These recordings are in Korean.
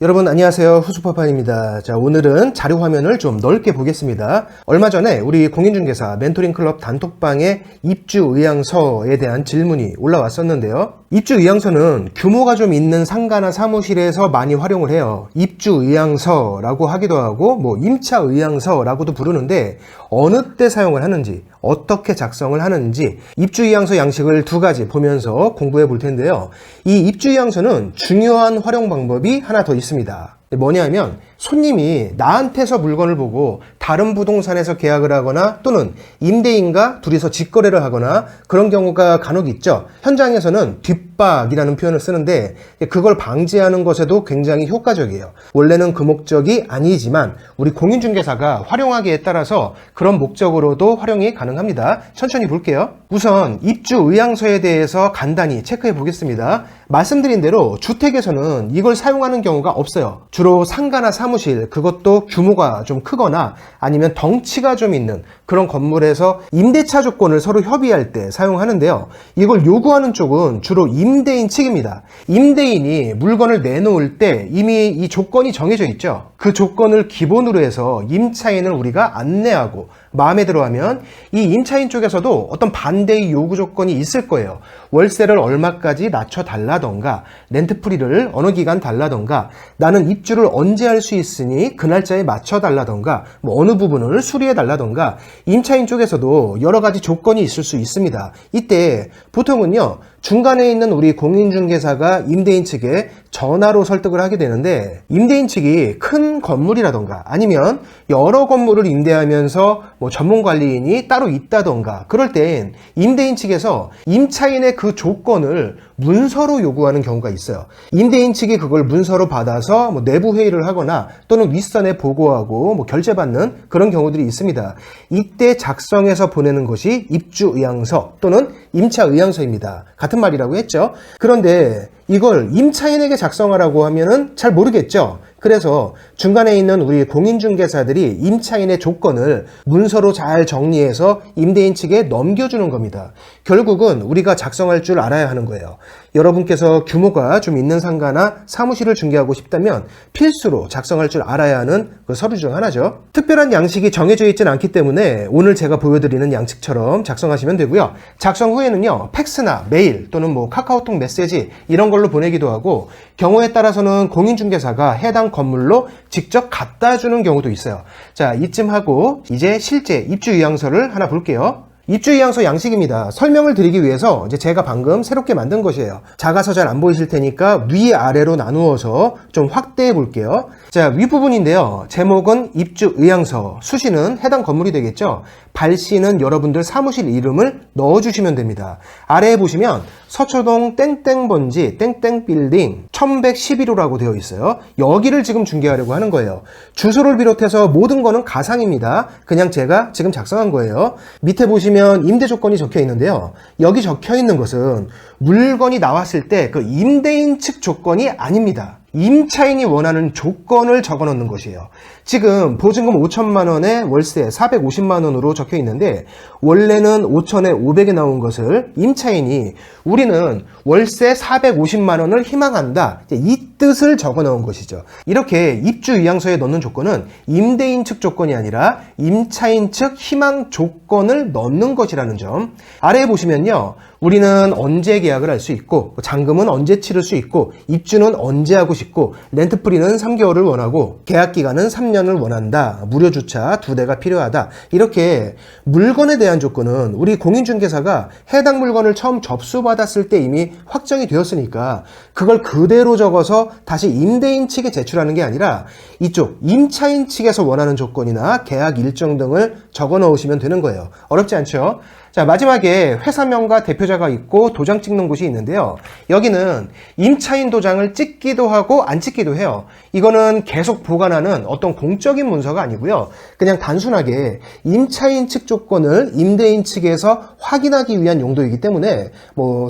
여러분 안녕하세요. 후수파판입니다. 자, 오늘은 자료 화면을 좀 넓게 보겠습니다. 얼마 전에 우리 공인중개사 멘토링 클럽 단톡방에 입주 의향서에 대한 질문이 올라왔었는데요. 입주 의향서는 규모가 좀 있는 상가나 사무실에서 많이 활용을 해요. 입주 의향서라고 하기도 하고 임차 의향서라고도 부르는데 어느 때 사용을 하는지, 어떻게 작성을 하는지 입주 의향서 양식을 두 가지 보면서 공부해 볼 텐데요. 이 입주 의향서는 중요한 활용 방법이 하나 더 있습니다. 뭐냐면 손님이 나한테서 물건을 보고 다른 부동산에서 계약을 하거나 또는 임대인과 둘이서 직거래를 하거나 그런 경우가 간혹 있죠. 현장에서는 뒷박이라는 표현을 쓰는데 그걸 방지하는 것에도 굉장히 효과적이에요. 원래는 그 목적이 아니지만 우리 공인중개사가 활용하기에 따라서 그런 목적으로도 활용이 가능합니다. 천천히 볼게요. 우선 입주 의향서에 대해서 간단히 체크해 보겠습니다. 말씀드린 대로 주택에서는 이걸 사용하는 경우가 없어요. 주로 상가나 사무실, 그것도 규모가 좀 크거나 아니면 덩치가 좀 있는 그런 건물에서 임대차 조건을 서로 협의할 때 사용하는데요. 이걸 요구하는 쪽은 주로 임대인 측입니다. 임대인이 물건을 내놓을 때 이미 이 조건이 정해져 있죠. 그 조건을 기본으로 해서 임차인을 우리가 안내하고 마음에 들어하면 이 임차인 쪽에서도 어떤 반대의 요구 조건이 있을 거예요. 월세를 얼마까지 낮춰달라던가 렌트프리를 어느 기간 달라던가 나는 입주를 언제 할 수 있으니 그 날짜에 맞춰달라던가 어느 부분을 수리해달라던가 임차인 쪽에서도 여러 가지 조건이 있을 수 있습니다. 이때 보통은요 중간에 있는 우리 공인중개사가 임대인 측에 전화로 설득을 하게 되는데 임대인 측이 큰 건물이라던가 아니면 여러 건물을 임대하면서 전문관리인이 따로 있다던가 그럴 땐 임대인 측에서 임차인의 그 조건을 문서로 요구하는 경우가 있어요. 임대인 측이 그걸 문서로 받아서 내부 회의를 하거나 또는 윗선에 보고하고 결제받는 그런 경우들이 있습니다. 이때 작성해서 보내는 것이 입주 의향서 또는 임차 의향서입니다. 같은 말이라고 했죠. 그런데 이걸 임차인에게 작성하라고 하면은 잘 모르겠죠. 그래서 중간에 있는 우리 공인중개사들이 임차인의 조건을 문서로 잘 정리해서 임대인 측에 넘겨주는 겁니다. 결국은 우리가 작성할 줄 알아야 하는 거예요. 여러분께서 규모가 좀 있는 상가나 사무실을 중개하고 싶다면 필수로 작성할 줄 알아야 하는 그 서류 중 하나죠. 특별한 양식이 정해져 있지는 않기 때문에 오늘 제가 보여드리는 양식처럼 작성하시면 되고요. 작성 후에는요 팩스나 메일 또는 카카오톡 메시지 이런 걸로 보내기도 하고 경우에 따라서는 공인중개사가 해당 건물로 직접 갖다 주는 경우도 있어요. 자, 이쯤 하고 이제 실제 입주 의향서를 하나 볼게요. 입주 의향서 양식입니다. 설명을 드리기 위해서 이제 제가 방금 새롭게 만든 것이에요. 작아서 잘 안 보이실 테니까 위아래로 나누어서 좀 확대해 볼게요. 자, 윗부분인데요. 제목은 입주 의향서, 수시는 해당 건물이 되겠죠. 발시는 여러분들 사무실 이름을 넣어주시면 됩니다. 아래에 보시면 서초동 땡땡번지 땡땡빌딩 1111호라고 되어 있어요. 여기를 지금 중개하려고 하는 거예요. 주소를 비롯해서 모든 거는 가상입니다. 그냥 제가 지금 작성한 거예요. 밑에 보시면 임대 조건이 적혀 있는데요. 여기 적혀 있는 것은 물건이 나왔을 때 그 임대인 측 조건이 아닙니다. 임차인이 원하는 조건을 적어 놓는 것이에요. 지금 보증금 5천만 원에 월세 450만 원으로 적혀 있는데 원래는 5천에 500에 나온 것을 임차인이 우리는 월세 450만 원을 희망한다. 이 뜻을 적어 놓은 것이죠. 이렇게 입주 의향서에 넣는 조건은 임대인 측 조건이 아니라 임차인 측 희망 조건을 넣는 것이라는 점. 아래에 보시면요. 우리는 언제 계약을 할 수 있고 잔금은 언제 치를 수 있고 입주는 언제 하고 싶고 렌트프리는 3개월을 원하고 계약기간은 3년을 원한다. 무료주차 2대가 필요하다. 이렇게 물건에 대한 조건은 우리 공인중개사가 해당 물건을 처음 접수받았을 때 이미 확정이 되었으니까 그걸 그대로 적어서 다시 임대인 측에 제출하는 게 아니라 이쪽 임차인 측에서 원하는 조건이나 계약 일정 등을 적어 넣으시면 되는 거예요. 어렵지 않죠? 자, 마지막에 회사명과 대표자가 있고 도장 찍는 곳이 있는데요. 여기는 임차인 도장을 찍기도 하고 안 찍기도 해요. 이거는 계속 보관하는 어떤 공적인 문서가 아니고요. 그냥 단순하게 임차인 측 조건을 임대인 측에서 확인하기 위한 용도이기 때문에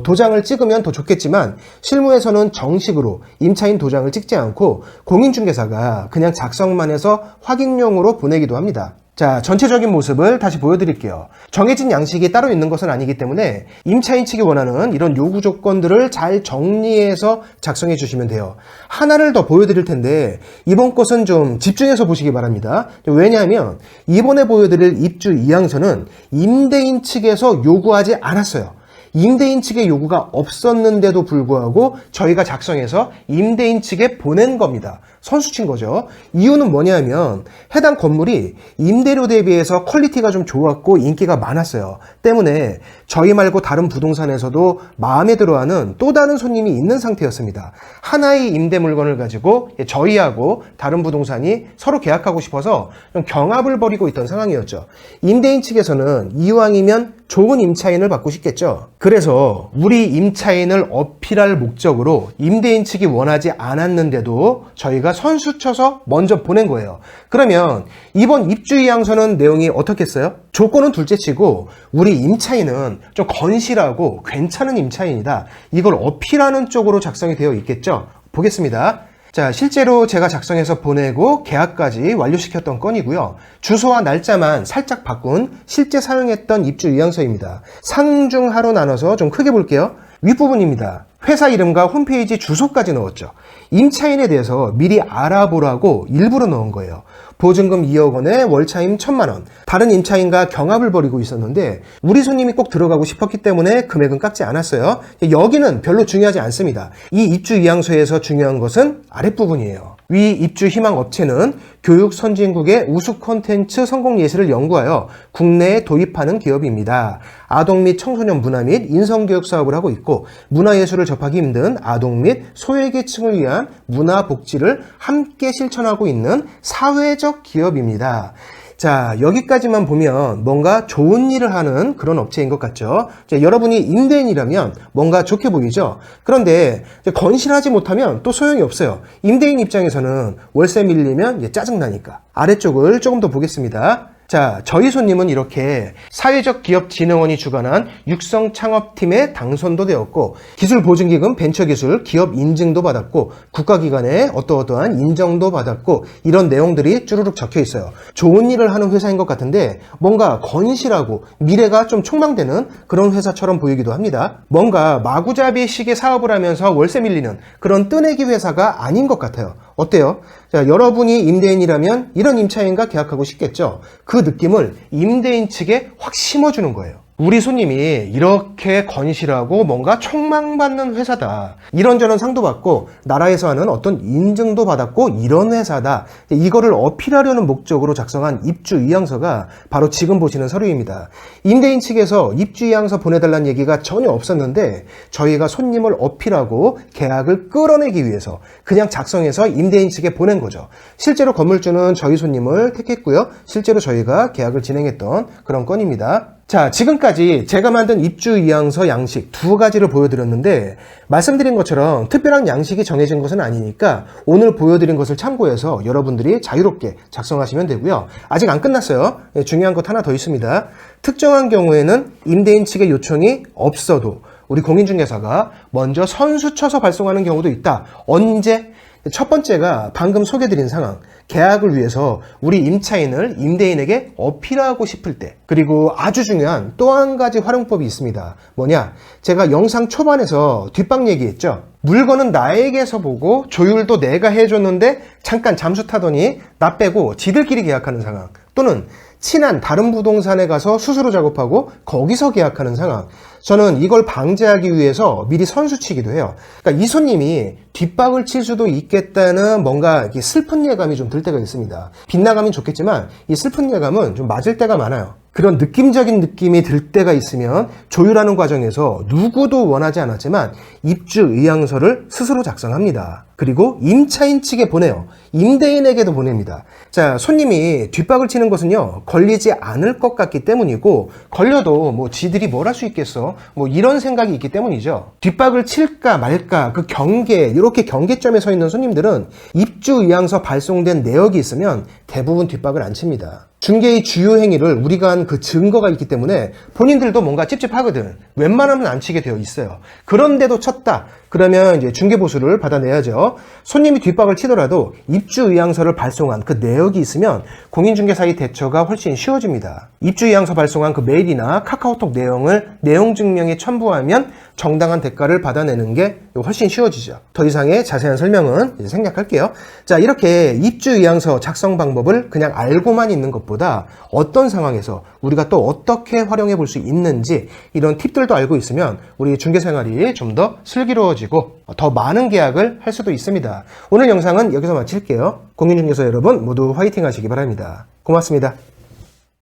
도장을 찍으면 더 좋겠지만 실무에서는 정식으로 임차인 도장을 찍지 않고 공인중개사가 그냥 작성만 해서 확인용으로 보내기도 합니다. 자, 전체적인 모습을 다시 보여드릴게요. 정해진 양식이 따로 있는 것은 아니기 때문에 임차인 측이 원하는 이런 요구 조건들을 잘 정리해서 작성해 주시면 돼요. 하나를 더 보여드릴 텐데 이번 것은 좀 집중해서 보시기 바랍니다. 왜냐하면 이번에 보여드릴 입주 이양서는 임대인 측에서 요구하지 않았어요. 임대인 측의 요구가 없었는데도 불구하고 저희가 작성해서 임대인 측에 보낸 겁니다. 선수친 거죠. 이유는 뭐냐면 해당 건물이 임대료 대비해서 퀄리티가 좀 좋았고 인기가 많았어요. 때문에 저희 말고 다른 부동산에서도 마음에 들어하는 또 다른 손님이 있는 상태였습니다. 하나의 임대 물건을 가지고 저희하고 다른 부동산이 서로 계약하고 싶어서 좀 경합을 벌이고 있던 상황이었죠. 임대인 측에서는 이왕이면 좋은 임차인을 받고 싶겠죠. 그래서 우리 임차인을 어필할 목적으로 임대인 측이 원하지 않았는데도 저희가 선수쳐서 먼저 보낸 거예요. 그러면 이번 입주이양서는 내용이 어떻겠어요? 조건은 둘째치고 우리 임차인은 좀 건실하고 괜찮은 임차인이다. 이걸 어필하는 쪽으로 작성이 되어 있겠죠. 보겠습니다. 자, 실제로 제가 작성해서 보내고 계약까지 완료시켰던 건이고요. 주소와 날짜만 살짝 바꾼 실제 사용했던 입주 이양서입니다. 상중하로 나눠서 좀 크게 볼게요. 윗부분입니다. 회사 이름과 홈페이지 주소까지 넣었죠. 임차인에 대해서 미리 알아보라고 일부러 넣은 거예요. 보증금 2억 원에 월차임 1,000만 원. 다른 임차인과 경합을 벌이고 있었는데 우리 손님이 꼭 들어가고 싶었기 때문에 금액은 깎지 않았어요. 여기는 별로 중요하지 않습니다. 이 입주 이양서에서 중요한 것은 아랫부분이에요. 위 입주 희망 업체는 교육 선진국의 우수 콘텐츠 성공 예시를 연구하여 국내에 도입하는 기업입니다. 아동 및 청소년 문화 및 인성교육 사업을 하고 있고 문화예술을 접하기 힘든 아동 및 소외계층을 위한 문화복지를 함께 실천하고 있는 사회적 기업입니다. 자, 여기까지만 보면 뭔가 좋은 일을 하는 그런 업체인 것 같죠. 자, 여러분이 임대인이라면 뭔가 좋게 보이죠. 그런데 건실하지 못하면 또 소용이 없어요. 임대인 입장에서는 월세 밀리면 짜증나니까. 아래쪽을 조금 더 보겠습니다. 자, 저희 손님은 이렇게 사회적기업진흥원이 주관한 육성창업팀에 당선도 되었고 기술보증기금 벤처기술 기업 인증도 받았고 국가기관의 어떠어떠한 인정도 받았고 이런 내용들이 쭈루룩 적혀 있어요. 좋은 일을 하는 회사인 것 같은데 뭔가 건실하고 미래가 좀 촉망되는 그런 회사처럼 보이기도 합니다. 뭔가 마구잡이식의 사업을 하면서 월세 밀리는 그런 뜨내기 회사가 아닌 것 같아요. 어때요? 자, 여러분이 임대인이라면 이런 임차인과 계약하고 싶겠죠? 그 느낌을 임대인 측에 확 심어주는 거예요. 우리 손님이 이렇게 건실하고 뭔가 촉망받는 회사다. 이런저런 상도 받고 나라에서 하는 어떤 인증도 받았고 이런 회사다. 이거를 어필하려는 목적으로 작성한 입주이양서가 바로 지금 보시는 서류입니다. 임대인 측에서 입주이양서 보내달라는 얘기가 전혀 없었는데 저희가 손님을 어필하고 계약을 끌어내기 위해서 그냥 작성해서 임대인 측에 보낸 거죠. 실제로 건물주는 저희 손님을 택했고요. 실제로 저희가 계약을 진행했던 그런 건입니다. 자, 지금까지 제가 만든 입주이양서 양식 두 가지를 보여드렸는데 말씀드린 것처럼 특별한 양식이 정해진 것은 아니니까 오늘 보여드린 것을 참고해서 여러분들이 자유롭게 작성하시면 되고요. 아직 안 끝났어요. 중요한 것 하나 더 있습니다. 특정한 경우에는 임대인 측의 요청이 없어도 우리 공인중개사가 먼저 선수쳐서 발송하는 경우도 있다. 언제? 첫 번째가 방금 소개드린 상황. 계약을 위해서 우리 임차인을 임대인에게 어필하고 싶을 때. 그리고 아주 중요한 또 한 가지 활용법이 있습니다. 뭐냐? 제가 영상 초반에서 뒷방 얘기했죠. 물건은 나에게서 보고 조율도 내가 해줬는데 잠깐 잠수 타더니 나 빼고 지들끼리 계약하는 상황. 또는 친한 다른 부동산에 가서 수수료 작업하고 거기서 계약하는 상황. 저는 이걸 방지하기 위해서 미리 선수치기도 해요. 그러니까 이 손님이 뒷박을 칠 수도 있겠다는 뭔가 슬픈 예감이 좀 들 때가 있습니다. 빗나가면 좋겠지만 이 슬픈 예감은 좀 맞을 때가 많아요. 그런 느낌적인 느낌이 들 때가 있으면 조율하는 과정에서 누구도 원하지 않았지만 입주의향서를 스스로 작성합니다. 그리고 임차인 측에 보내요. 임대인에게도 보냅니다. 자, 손님이 뒷박을 치는 것은요, 걸리지 않을 것 같기 때문이고, 걸려도 뭐 지들이 뭘 할 수 있겠어? 뭐 이런 생각이 있기 때문이죠. 뒷박을 칠까 말까 그 경계, 이렇게 경계점에 서 있는 손님들은 입주의향서 발송된 내역이 있으면 대부분 뒷박을 안 칩니다. 중개의 주요 행위를 우리가 한 그 증거가 있기 때문에 본인들도 뭔가 찝찝하거든. 웬만하면 안 치게 되어 있어요. 그런데도 쳤다. 그러면 이제 중개보수를 받아내야죠. 손님이 뒷박을 치더라도 입주의향서를 발송한 그 내역이 있으면 공인중개사의 대처가 훨씬 쉬워집니다. 입주의향서 발송한 그 메일이나 카카오톡 내용을 내용증명에 첨부하면 정당한 대가를 받아내는 게 훨씬 쉬워지죠. 더 이상의 자세한 설명은 이제 생략할게요. 자, 이렇게 입주의향서 작성 방법을 그냥 알고만 있는 것보다 어떤 상황에서 우리가 또 어떻게 활용해 볼 수 있는지 이런 팁들도 알고 있으면 우리 중개생활이 좀 더 슬기로워지고 더 많은 계약을 할 수도 있습니다. 오늘 영상은 여기서 마칠게요. 공인중개사 여러분 모두 화이팅 하시기 바랍니다. 고맙습니다.